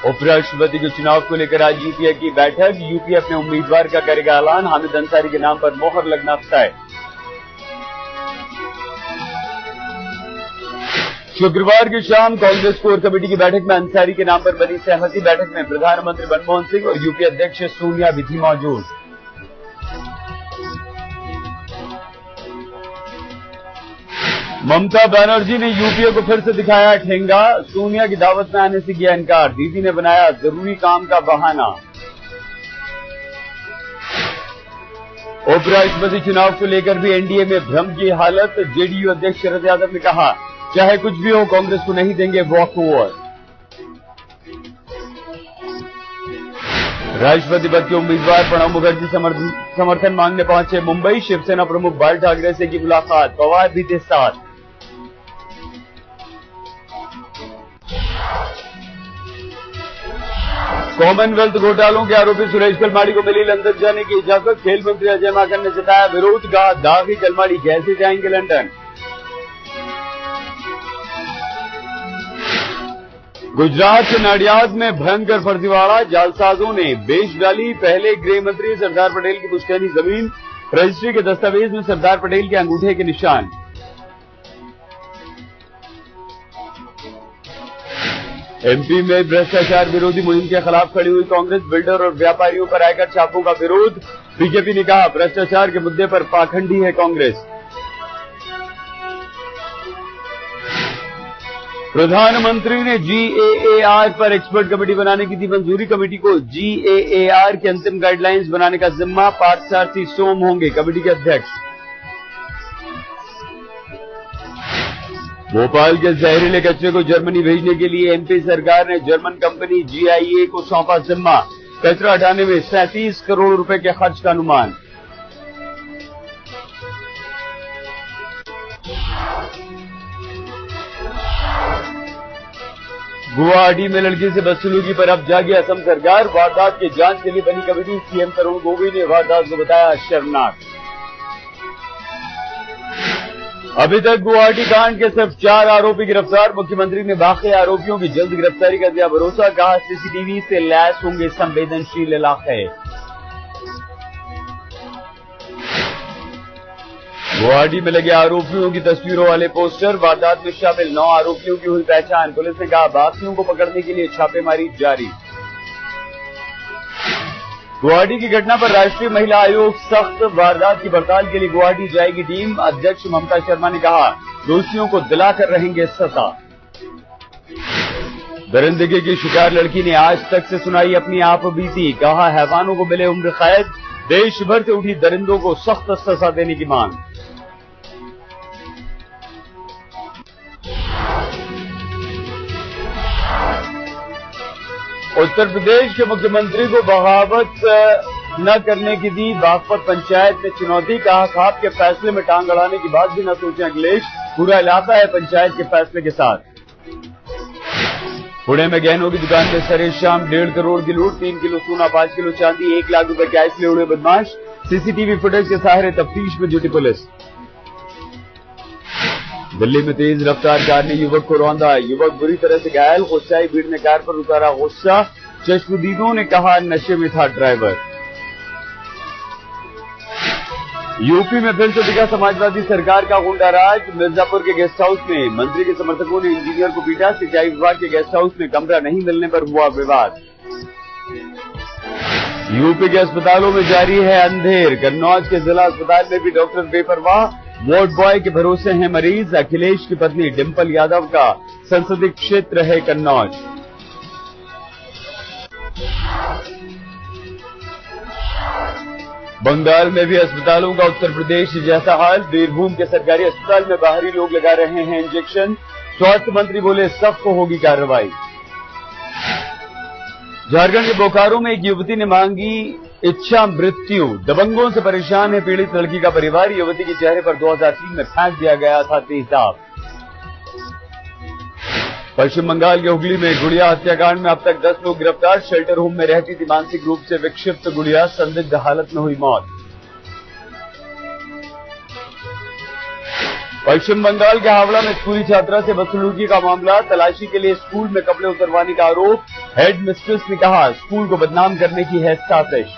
उपराष्ट्रपति के चुनाव को लेकर आज यूपीए की बैठक। यूपीए अपने उम्मीदवार का करेगा ऐलान। हामिद अंसारी के नाम पर मोहर लगना तय। शुक्रवार की शाम कांग्रेस कोर कमेटी की बैठक में अंसारी के नाम पर बनी सहमति। बैठक में प्रधानमंत्री मनमोहन सिंह और यूपीए अध्यक्ष सोनिया भी थी मौजूद। ममता बनर्जी ने यूपीए को फिर से दिखाया ठेंगा। सोनिया की दावत में आने से किया इनकार। दीदी ने बनाया जरूरी काम का बहाना। उपराष्ट्रपति चुनाव को लेकर भी एनडीए में भ्रम की हालत। जेडीयू अध्यक्ष शरद यादव ने कहा, चाहे कुछ भी हो कांग्रेस को नहीं देंगे वॉक ओवर। राष्ट्रपति पद के उम्मीदवार प्रणब मुखर्जी समर्थन मांगने पहुंचे मुंबई। शिवसेना प्रमुख बाल ठाकरे से की मुलाकात। पवार भी थे साथ। कॉमनवेल्थ घोटालों के आरोपी सुरेश कलमाड़ी को मिली लंदन जाने की इजाजत। खेल मंत्री अजय माकन ने जताया विरोध। कहा, दागी कलमाड़ी कैसे जाएंगे लंदन। गुजरात के नाडियाद में भयंकर फर्जीवाड़ा। जालसाजों ने बेच डाली पहले गृह मंत्री सरदार पटेल की पुश्तैनी जमीन। रजिस्ट्री के दस्तावेज में सरदार पटेल के अंगूठे के निशान। एमपी में भ्रष्टाचार विरोधी मुहिम के खिलाफ खड़ी हुई कांग्रेस। बिल्डर और व्यापारियों पर आयकर छापों का विरोध। बीजेपी ने कहा, भ्रष्टाचार के मुद्दे पर पाखंडी है कांग्रेस। प्रधानमंत्री ने जीएएआर पर एक्सपर्ट कमेटी बनाने की दी मंजूरी। कमेटी को जीएएआर के अंतिम गाइडलाइंस बनाने का जिम्मा। पार्थसारथी सोम होंगे कमेटी के अध्यक्ष। भोपाल के जहरीले कचरे को जर्मनी भेजने के लिए एमपी सरकार ने जर्मन कंपनी जीआईए को सौंपा जिम्मा। कचरा हटाने में 37 करोड़ रुपए के खर्च का अनुमान। गुवाहाटी में लड़की से बदसलूकी पर अब जागी असम सरकार। वारदात की जांच के लिए बनी कमेटी। सीएम तरुण गोगोई ने वारदात को बताया शर्मनाक। अभी तक गुवाहाटी कांड के सिर्फ 4 आरोपी गिरफ्तार। मुख्यमंत्री ने बाकी आरोपियों की जल्द गिरफ्तारी का दिया भरोसा। कहा, सीसीटीवी से लैस होंगे संवेदनशील इलाके। गुवाहाटी में लगे आरोपियों की तस्वीरों वाले पोस्टर। वारदात में शामिल 9 आरोपियों की हुई पहचान। पुलिस ने कहा, बाकियों को पकड़ने के लिए छापेमारी जारी। गुवाहाटी की घटना पर राष्ट्रीय महिला आयोग सख्त। वारदात की पड़ताल के लिए गुवाहाटी जाएगी टीम। अध्यक्ष ममता शर्मा ने कहा, दोषियों को दिलाकर रहेंगे सजा। दरिंदगी की शिकार लड़की ने आज तक से सुनाई अपनी आप बीती। कहा, हैवानों को मिले उम्र कैद। देश भर से उठी दरिंदों को सख्त सजा देने की मांग। उत्तर प्रदेश के मुख्यमंत्री को बगावत न करने की दी बागपत पंचायत ने चुनौती। कहा, खाप के फैसले में टांग अड़ाने की बात भी न सोचें अखिलेश। पूरा इलाका है पंचायत के फैसले के साथ। पुणे में गहनों की दुकान में सरे शाम 1.5 करोड़ की लूट। 3 किलो सोना, 5 किलो चांदी, 1 लाख रुपए कैश ले उड़े बदमाश। सीसीटीवी फुटेज के सहारे तफ्तीश में जुटी पुलिस। दिल्ली में तेज रफ्तार कार ने युवक को रौंदा। युवक बुरी तरह से घायल। गुस्साई भीड़ ने कार पर उतारा गुस्सा। चश्मदीदों ने कहा, नशे में था ड्राइवर। यूपी में फिर से दिखा समाजवादी सरकार का गुंडा राज। मिर्जापुर के गेस्ट हाउस में मंत्री के समर्थकों ने इंजीनियर को पीटा। सिंचाई विभाग के गेस्ट हाउस में कमरा नहीं मिलने पर हुआ विवाद। यूपी के अस्पतालों में जारी है अंधेर। कन्नौज के जिला अस्पताल में भी डॉक्टर बेपरवाह। वार्ड बॉय के भरोसे हैं मरीज। अखिलेश की पत्नी डिंपल यादव का संसदीय क्षेत्र है कन्नौज। बंगाल में भी अस्पतालों का उत्तर प्रदेश जैसा हाल। बीरभूम के सरकारी अस्पताल में बाहरी लोग लगा रहे हैं इंजेक्शन। स्वास्थ्य मंत्री बोले, सख्त होगी कार्रवाई। झारखंड के बोकारो में एक युवती ने मांगी इच्छा मृत्यु। दबंगों से परेशान है पीड़ित लड़की का परिवार। युवती के चेहरे पर 2003 में फेंक दिया गया था तेजाब। पश्चिम बंगाल के हुगली में गुड़िया हत्याकांड में अब तक 10 लोग गिरफ्तार। शेल्टर होम में रहती थी मानसिक रूप से विक्षिप्त गुड़िया। संदिग्ध हालत में हुई मौत। पश्चिम बंगाल के हावड़ा में स्कूली छात्रा से बदसलूकी का मामला, तलाशी के लिए स्कूल में कपड़े उतरवाने का आरोप। हेड मिस्ट्रेस ने कहा स्कूल को बदनाम करने की है साजिश।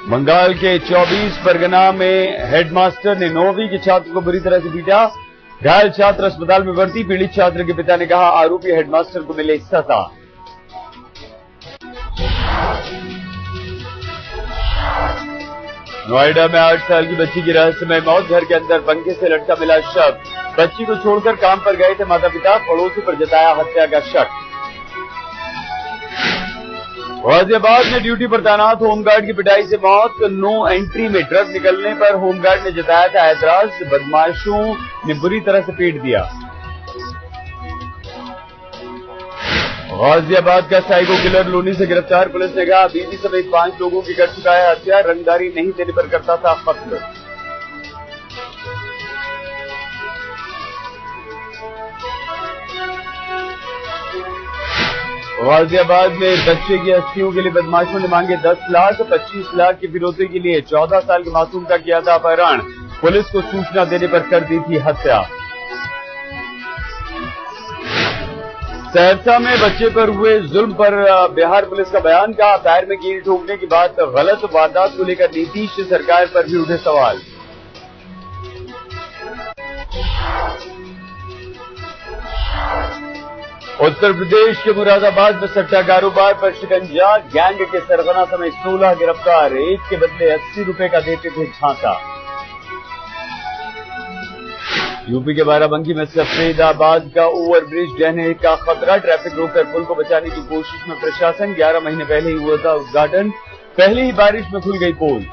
बंगाल के 24 परगना में हेडमास्टर ने 9वीं के छात्र को बुरी तरह से पीटा। घायल छात्र अस्पताल में भर्ती। पीड़ित छात्र के पिता ने कहा आरोपी हेडमास्टर को मिले सजा। नोएडा में 8 साल की बच्ची की रहस्यमय मौत, घर के अंदर पंखे से लटका मिला शव। बच्ची को छोड़कर काम पर गए थे माता पिता, पड़ोसी पर जताया हत्या का शक। गाजियाबाद में ड्यूटी पर तैनात होमगार्ड की पिटाई से मौत। नो एंट्री में ट्रक निकलने पर होमगार्ड ने जताया था ऐतराज, बदमाशों ने बुरी तरह से पीट दिया। गाजियाबाद का साइको किलर लोनी से गिरफ्तार, पुलिस ने कहा बीवी समेत 5 लोगों की कर चुका है हत्या, रंगदारी नहीं देने पर करता था कत्ल। गाजियाबाद में बच्चे की अस्थियों के लिए बदमाशों ने मांगे 10 लाख, 25 लाख के फिरौती के लिए 14 साल के मासूम का किया था अपहरण, पुलिस को सूचना देने पर कर दी थी हत्या। सहरसा में बच्चे पर हुए जुल्म पर बिहार पुलिस का बयान, कहा पैर में कील ठोकने की बात गलत, वारदात को लेकर नीतीश सरकार पर भी उठे सवाल। उत्तर प्रदेश के मुरादाबाद में सट्टा कारोबार पर शिकंजा, गैंग के सरगना समेत 16 गिरफ्तार, एक के बदले 80 रुपए का देते थे झांसा। यूपी के बाराबंकी में सफेदाबाद का ओवरब्रिज ढहने का खतरा, ट्रैफिक रोककर पुल को बचाने की कोशिश में प्रशासन, 11 महीने पहले ही हुआ था उद्घाटन, पहली ही बारिश में खुल गई पोल।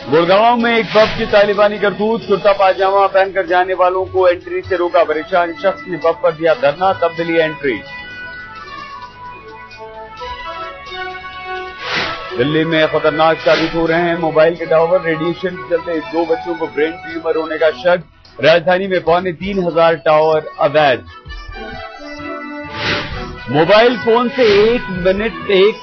गुड़गांव में एक पब की तालिबानी करतूत, कुर्ता पाजामा पहनकर जाने वालों को एंट्री से रोका, परेशान शख्स ने पब पर दिया धरना, तब मिली एंट्री। दिल्ली में खतरनाक साबित हो रहे हैं मोबाइल के टावर, रेडिएशन के चलते 2 बच्चों को ब्रेन ट्यूमर होने का शक, राजधानी में 3,500 टावर अवैध। मोबाइल फोन से एक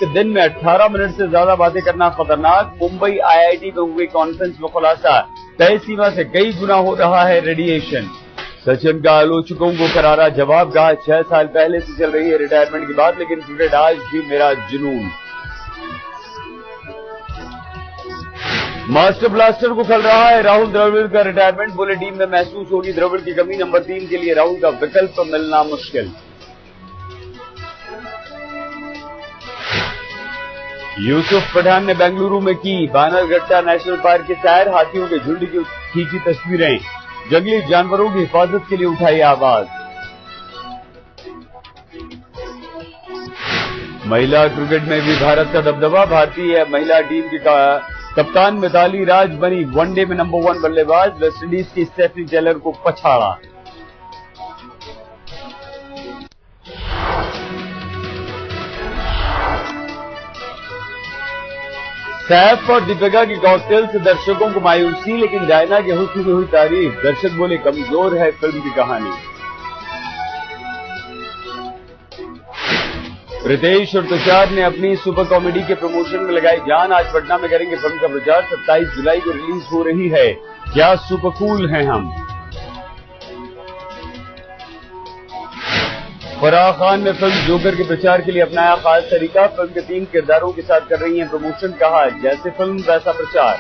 दिन में 18 मिनट से ज्यादा बातें करना खतरनाक, मुंबई IIT में हुई कॉन्फ्रेंस में खुलासा, तय सीमा से कई गुना हो रहा है रेडिएशन। सचिन का आलोचकों को करारा जवाब, कहा 6 साल पहले से चल रही है रिटायरमेंट की बात, लेकिन क्रिकेट आज भी मेरा जुनून। मास्टर ब्लास्टर को खल रहा है राहुल द्रविड़ का रिटायरमेंट, बोले टीम में महसूस होगी द्रविड़ की कमी, नंबर 3 के लिए राहुल का विकल्प मिलना मुश्किल। यूसुफ पठान ने बेंगलुरु में की बानरघट्टा नेशनल पार्क के सैर, हाथियों के झुंड की खींची तस्वीरें, जंगली जानवरों की हिफाजत के लिए उठाई आवाज। महिला क्रिकेट में भी भारत का दबदबा, भारतीय महिला टीम की कप्तान मिताली राज बनी वनडे में नंबर 1 बल्लेबाज, वेस्टइंडीज की स्टेफनी टेलर को पछाड़ा। सैफ और दीपिका की कॉकटेल से दर्शकों को मायूसी, लेकिन डायना के हुस्न में हुई तारीफ, दर्शक बोले कमजोर है फिल्म की कहानी। रितेश और तुषार ने अपनी सुपर कॉमेडी के प्रमोशन में लगाई जान, आज पटना में करेंगे फिल्म का प्रचार, 27 जुलाई को रिलीज हो रही है, क्या सुपर कूल हैं हम। फराह खान ने फिल्म जोकर के प्रचार के लिए अपनाया खास तरीका, फिल्म के 3 किरदारों के साथ कर रही हैं प्रमोशन, कहा जैसे फिल्म वैसा प्रचार।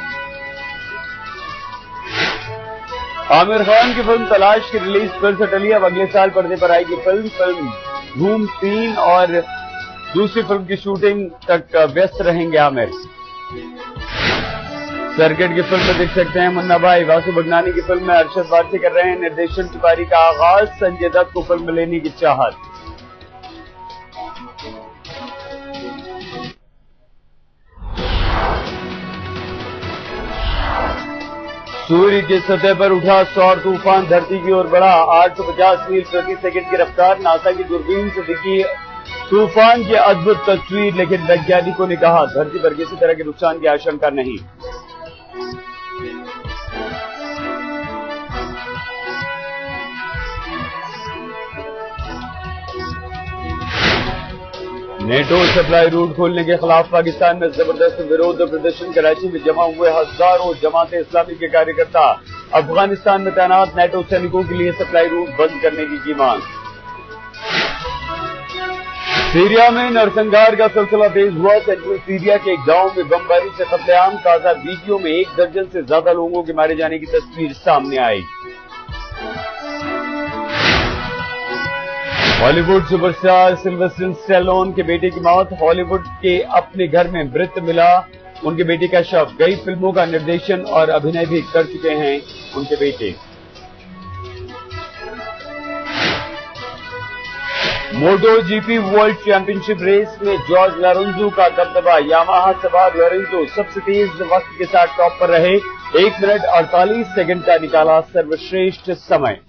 आमिर खान की फिल्म तलाश की रिलीज फिर से टली, अब अगले साल पर्दे पर आएगी फिल्म धूम 3 और दूसरी फिल्म की शूटिंग तक व्यस्त रहेंगे आमिर। सर्किट की फिल्म में देख सकते हैं मुन्ना भाई, वासु बगनानी की फिल्म में अरशद वारसी कर रहे हैं निर्देशन की पारी का आगाज, संजय दत्त को फिल्म में लेने की चाहत। सूर्य की सतह पर उठा सौर तूफान, धरती की ओर बढ़ा, 850 मील प्रति सेकंड की रफ्तार, नासा की दूरबीन से दिखी तूफान की अद्भुत तस्वीर, लेकिन वैज्ञानिकों ने कहा धरती पर किसी तरह के नुकसान की आशंका नहीं। नेटो सप्लाई रूट खोलने के खिलाफ पाकिस्तान में जबरदस्त विरोध प्रदर्शन। कराची में जमा हुए हजारों जमात इस्लामी के कार्यकर्ता। अफगानिस्तान में तैनात नेटो सैनिकों के लिए सप्लाई रूट बंद करने की मांग। सीरिया में नरसंहार का सिलसिला तेज हुआ। सेंट्रल सीरिया के एक गांव में बमबारी से कत्लेआम। ताजा वीडियो में 1 दर्जन से ज्यादा लोगों के मारे जाने की तस्वीर सामने आई। हॉलीवुड सुपरस्टार सिल्वेस्टर स्टैलोन के बेटे की मौत। हॉलीवुड के अपने घर में मृत मिला उनके बेटे का शव। कई फिल्मों का निर्देशन और अभिनय भी कर चुके हैं उनके बेटे। मोटो जीपी वर्ल्ड चैंपियनशिप रेस में जॉर्ज लोरेंजो का दबदबा। यामाहा सवार लोरेंजो सबसे तेज वक्त के साथ टॉप पर रहे। 1 मिनट 48 सेकंड का निकाला सर्वश्रेष्ठ समय।